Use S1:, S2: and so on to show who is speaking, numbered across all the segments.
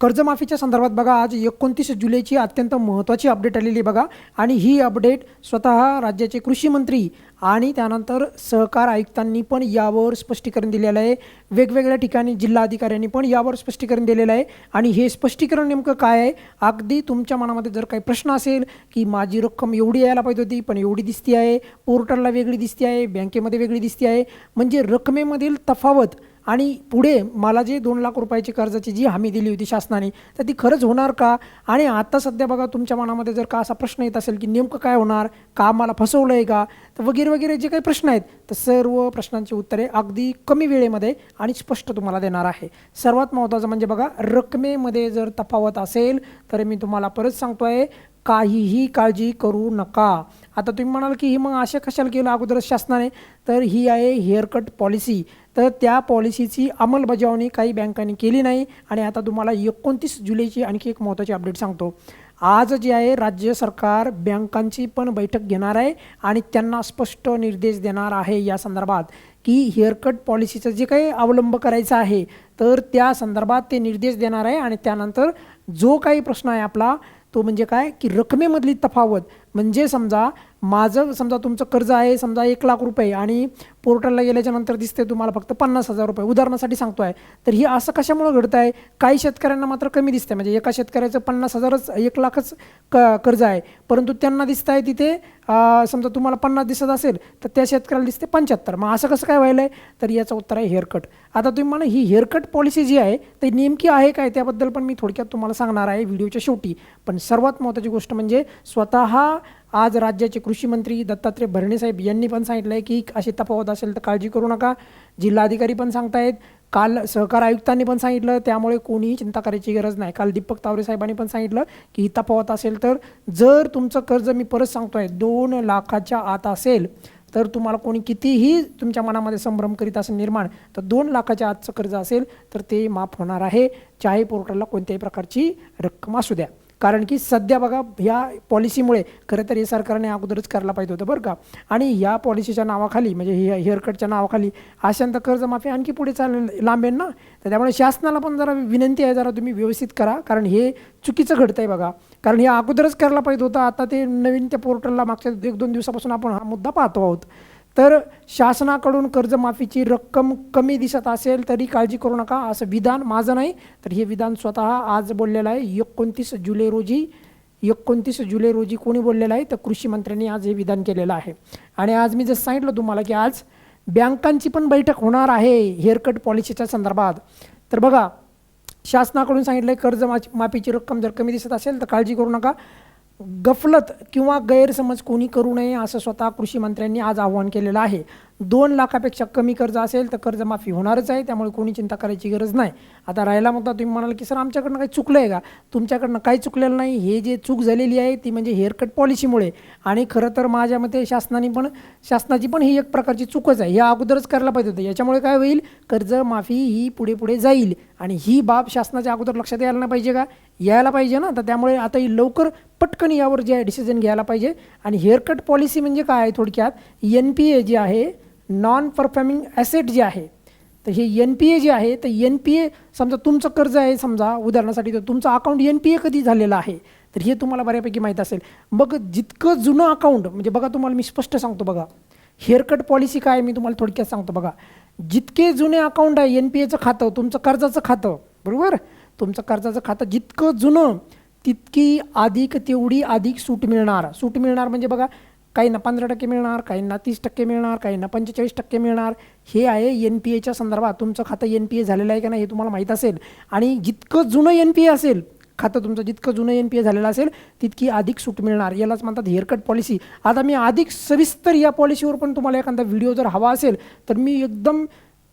S1: कर्जमाफीच्या संदर्भात बघा, आज 29 जुलैची अत्यंत महत्त्वाची अपडेट आलेली आहे बघा. आणि ही अपडेट स्वतः राज्याचे कृषी मंत्री आणि त्यानंतर सहकार आयुक्तांनी पण यावर स्पष्टीकरण दिलेलं आहे. वेगवेगळ्या ठिकाणी जिल्हाधिकाऱ्यांनी पण यावर स्पष्टीकरण दिलेलं आहे. आणि हे स्पष्टीकरण नेमकं काय आहे, अगदी तुमच्या मनामध्ये जर काही प्रश्न असेल की माझी रक्कम एवढी यायला पाहिजे होती पण एवढी दिसती आहे, पोर्टलला वेगळी दिसती आहे, बँकेमध्ये वेगळी दिसती आहे, म्हणजे रकमेमधील तफावत आणि पुढे मला जे 2 लाख रुपयाची कर्जाची जी हमी दिली होती शासनाने, तर ती खरंच होणार का? आणि आता सध्या बघा, तुमच्या मनामध्ये जर का असा प्रश्न येत असेल की नेमकं काय होणार, का मला फसवलं आहे का, तर वगैरे वगैरे जे काही प्रश्न आहेत, तर सर्व प्रश्नांची उत्तरे अगदी कमी वेळेमध्ये आणि स्पष्ट तुम्हाला देणार आहे. सर्वात महत्त्वाचं म्हणजे बघा, रकमेमध्ये जर तफावत असेल तर मी तुम्हाला परत सांगतो आहे, काहीही काळजी करू नका. आता तुम्ही म्हणाल की ही मग अशा कशाला केलं अगोदरच शासनाने, तर ही आहे हेअरकट पॉलिसी. तर त्या पॉलिसीची अंमलबजावणी काही बँकांनी केली नाही. आणि आता तुम्हाला 29 जुलैची आणखी एक महत्त्वाची अपडेट सांगतो. आज जे आहे राज्य सरकार बँकांची पण बैठक घेणार आहे आणि त्यांना स्पष्ट निर्देश देणार आहे या संदर्भात की हेअरकट पॉलिसीचं जे काही अवलंब करायचं आहे, तर त्या संदर्भात ते निर्देश देणार आहे. आणि त्यानंतर जो काही प्रश्न आहे आपला, तो म्हणजे काय की रकमेमधली तफावत. म्हणजे समजा समजा तुमचं कर्ज आहे समजा 1 लाख रुपये आणि पोर्टलला गेल्याच्या नंतर दिसते तुम्हाला फक्त 50,000 रुपये, उदाहरणासाठी सांगतो आहे. तर ही असं कशामुळे घडतं आहे, काही शेतकऱ्यांना मात्र कमी दिसते. म्हणजे एका शेतकऱ्याचं 50,000च 1 लाखच कर्ज आहे, परंतु त्यांना दिसतं आहे तिथे समजा तुम्हाला 50 दिसत असेल तर त्या शेतकऱ्याला दिसते 75. मग असं कसं काय व्हायलं आहे, तर याचं उत्तर आहे हेअरकट. आता तुम्ही म्हणा ही हेअरकट पॉलिसी जी आहे ती नेमकी आहे काय, त्याबद्दल पण मी थोडक्यात तुम्हाला सांगणार आहे व्हिडिओच्या शेवटी. पण सर्वात महत्त्वाची गोष्ट म्हणजे स्वतः आज राज्याचे कृषी मंत्री दत्तात्रय भरणे साहेब यांनी पण सांगितलं आहे की अशी तफावत असेल तर काळजी करू नका. जिल्हाधिकारी पण सांगतायत, काल सहकार आयुक्तांनी पण सांगितलं, त्यामुळे कोणीही चिंता करायची गरज नाही. काल दीपक तावरे साहेबांनी पण सांगितलं की ही तफावत असेल तर जर तुमचं कर्ज, मी परत सांगतो आहे, 2 लाखाच्या आत असेल तर तुम्हाला कोणी कितीही तुमच्या मनामध्ये संभ्रम करीत असेल निर्माण, तर 2 लाखाच्या आतचं कर्ज असेल तर ते माफ होणार आहे, चाहे पोर्टलला कोणत्याही प्रकारची रक्कम असू द्या. कारण की सध्या बघा, ह्या पॉलिसीमुळे खरं तर हे सरकारने अगोदरच करायला पाहिजे होतं बरं का. आणि ह्या पॉलिसीच्या नावाखाली म्हणजे हेअरकटच्या नावाखाली अशांत कर्जमाफी आणखी पुढे लांबेन ना. तर त्यामुळे शासनाला पण जरा विनंती आहे, जरा तुम्ही व्यवस्थित करा, कारण हे चुकीचं घडतं आहे बघा. कारण हे अगोदरच करायला पाहिजे होतं. आता ते नवीन त्या पोर्टलला मागच्या 1-2 दिवसापासून आपण हा मुद्दा पाहतो आहोत. तर शासनाकडून कर्जमाफीची रक्कम कमी दिसत असेल तरी काळजी करू नका, असं विधान माझं नाही, तर हे विधान स्वतः आज बोललेलं आहे 29 जुलै रोजी कोणी बोललेलं आहे, तर कृषी मंत्र्यांनी आज हे विधान केलेलं आहे. आणि आज मी जसं सांगितलं तुम्हाला की आज बँकांची पण बैठक होणार आहे हेअरकट पॉलिसीच्या संदर्भात. तर बघा, शासनाकडून सांगितलं आहे कर्जमाफीची रक्कम जर कमी दिसत असेल तर काळजी करू नका, गफलत किंवा गैरसमज कोणी करू नये, असं स्वतः कृषी मंत्र्यांनी आज आवाहन केलेलं आहे. 2 लाखापेक्षा कमी कर्ज असेल तर कर्जमाफी होणारच आहे, त्यामुळे कोणी चिंता करायची गरज नाही. आता राहिला मुद्दा, तुम्ही म्हणाल की सर आमच्याकडनं काही चुकलं आहे का, तुमच्याकडनं काही चुकलेलं नाही. हे जे चूक झालेली आहे ती म्हणजे हेअरकट पॉलिसीमुळे. आणि खरं तर माझ्या मते शासनाची पण ही एक प्रकारची चूकच आहे, हे अगोदरच करायला पाहिजे होतं. याच्यामुळे काय होईल, कर्जमाफी ही पुढे पुढे जाईल आणि ही बाब शासनाच्या अगोदर लक्षात यायला नाही पाहिजे का, यायला पाहिजे ना. तर त्यामुळे आता ही लवकर पटकन यावर जे आहे डिसिजन घ्यायला पाहिजे. आणि हेअरकट पॉलिसी म्हणजे काय, थोडक्यात NPA जे आहे, नॉन परफॉर्मिंग ॲसेट जे आहे, तर हे NPA जे आहे, तर NPA समजा तुमचं कर्ज आहे समजा उदाहरणासाठी, तर तुमचं अकाउंट NPA कधी झालेलं आहे तर हे तुम्हाला बऱ्यापैकी माहीत असेल. मग जितकं जुनं अकाउंट, म्हणजे बघा तुम्हाला मी स्पष्ट सांगतो बघा, हेअरकट पॉलिसी काय मी तुम्हाला थोडक्यात सांगतो बघा. जितके जुने अकाउंट आहे NPAचं खातं, तुमचं कर्जाचं खातं, बरोबर, तुमचं कर्जाचं खातं जितकं जुनं तितकी तेवढी अधिक सूट मिळणार. सूट मिळणार म्हणजे बघा, काहींना 15% मिळणार, काहींना 30% मिळणार, काहींना 45% मिळणार. हे आहे NPAच्या संदर्भात. तुमचं खातं NPA झालेलं आहे का नाही हे तुम्हाला माहीत असेल. आणि जितकं जुनं NPA असेल खातं तुमचं, जितकं जुनं NPA झालेलं असेल तितकी अधिक सूट मिळणार. यालाच म्हणतात हेअरकट पॉलिसी. आता मी अधिक सविस्तर या पॉलिसीवर पण तुम्हाला एखादा व्हिडिओ जर हवा असेल तर मी एकदम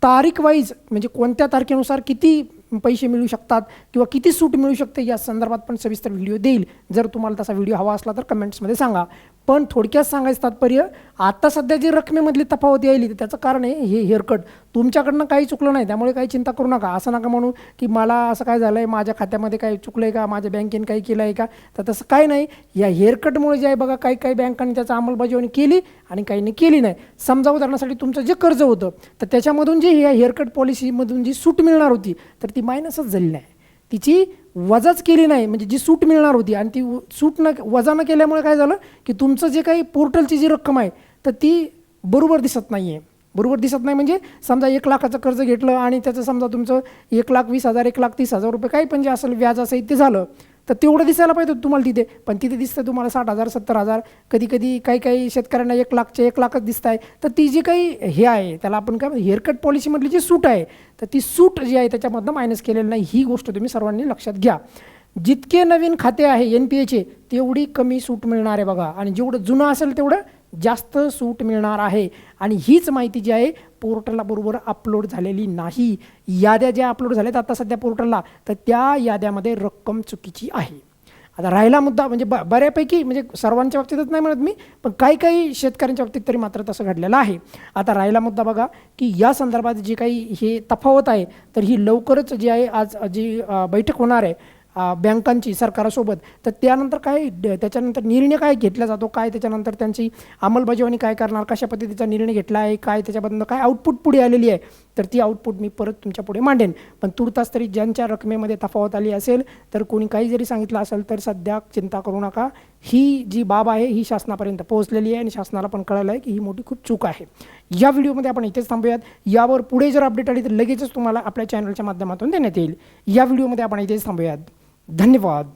S1: तारीख वाईज, म्हणजे कोणत्या तारखेनुसार किती पैसे मिळू शकतात किंवा किती सूट मिळू शकते या संदर्भात पण सविस्तर व्हिडिओ देईल. जर तुम्हाला तसा व्हिडिओ हवा असला तर कमेंट्समध्ये सांगा. पण थोडक्यात सांगायचं तात्पर्य, आता सध्या जी रकमेमधली तफावत यायली तर त्याचं कारण आहे हे हेअरकट. तुमच्याकडनं काही चुकलं नाही, त्यामुळे काही चिंता करू नका. असं नका म्हणू की मला असं काय झालं आहे, माझ्या खात्यामध्ये काही चुकलं आहे का, माझ्या बँकेने काही केलं आहे का, तर तसं काय नाही. या हेअरकटमुळे जे आहे बघा, काही बँकांनी त्याचा अंमलबजावणी केली आणि काहींनी केली नाही. समजा उदाहरणासाठी तुमचं जे कर्ज होतं तर त्याच्यामधून जी ह्या हेअरकट पॉलिसीमधून जी सूट मिळणार होती तर ती मायनसच झाली नाही, तिची वजाच केली नाही, म्हणजे जी सूट मिळणार होती आणि ती सूट न वजा न केल्यामुळे काय झालं की तुमचं जे काही पोर्टलची जी रक्कम आहे तर ती बरोबर दिसत नाही आहे. बरोबर दिसत नाही म्हणजे समजा 1,00,000चं कर्ज घेतलं आणि त्याचं समजा तुमचं 1,20,000 1,30,000 रुपये काही पण जे असेल व्याज असेल ते झालं, तर तेवढं दिसायला पाहिजे होतं तुम्हाला तिथे, पण तिथे दिसतं तुम्हाला 60,000 70,000, कधी कधी काही काही शेतकऱ्यांना 1,00,000चे 1,00,000च दिसत आहे. तर ती जी काही हे आहे त्याला आपण काय हेअरकट पॉलिसीमधली जी सूट आहे तर ती सूट जी आहे त्याच्यामधनं मायनस केलेली नाही. ही गोष्ट तुम्ही सर्वांनी लक्षात घ्या. जितके नवीन खाते आहे NPAचे तेवढी कमी सूट मिळणार आहे बघा, आणि जेवढं जुनं असेल तेवढं जास्त सूट मिळणार आहे. आणि हीच माहिती जी आहे पोर्टलला बरोबर अपलोड झालेली नाही. याद्या ज्या अपलोड झाल्यात आता सध्या पोर्टलला तर त्या याद्यामध्ये रक्कम चुकीची आहे. आता राहिला मुद्दा म्हणजे बऱ्यापैकी म्हणजे सर्वांच्या बाबतीतच नाही म्हणत मी, पण काही काही शेतकऱ्यांच्या बाबतीत तरी मात्र तसं घडलेलं आहे. आता राहिला मुद्दा बघा की या संदर्भात जी काही हे तफावत आहे तर ही लवकरच जी आहे आज जी बैठक होणार आहे बँकांची सरकारासोबत, तर त्यानंतर काय त्याच्यानंतर निर्णय काय घेतला जातो, काय त्याच्यानंतर त्यांची अंमलबजावणी काय करणार, कशा पद्धतीचा निर्णय घेतला आहे, काय त्याच्याबद्दल काय आउटपुट पुढे आलेली आहे, तर ती आउटपुट मी परत तुमच्या पुढे मांडेन. पण तुर्तास तरी ज्यांच्या रकमेमध्ये तफावत आली असेल तर कोणी काही जरी सांगितलं असेल तर सध्या चिंता करू नका. ही जी बाब आहे ही शासनापर्यंत पोहोचलेली आहे आणि शासनाला पण कळलं आहे की ही मोठी खूप चूक आहे. या व्हिडिओमध्ये आपण इथेच थांबूयात. यावर पुढे जर अपडेट आली तर लगेचच तुम्हाला आपल्या चॅनलच्या माध्यमातून देण्यात येईल. या व्हिडिओमध्ये आपण इथेच थांबूयात. धन्यवाद.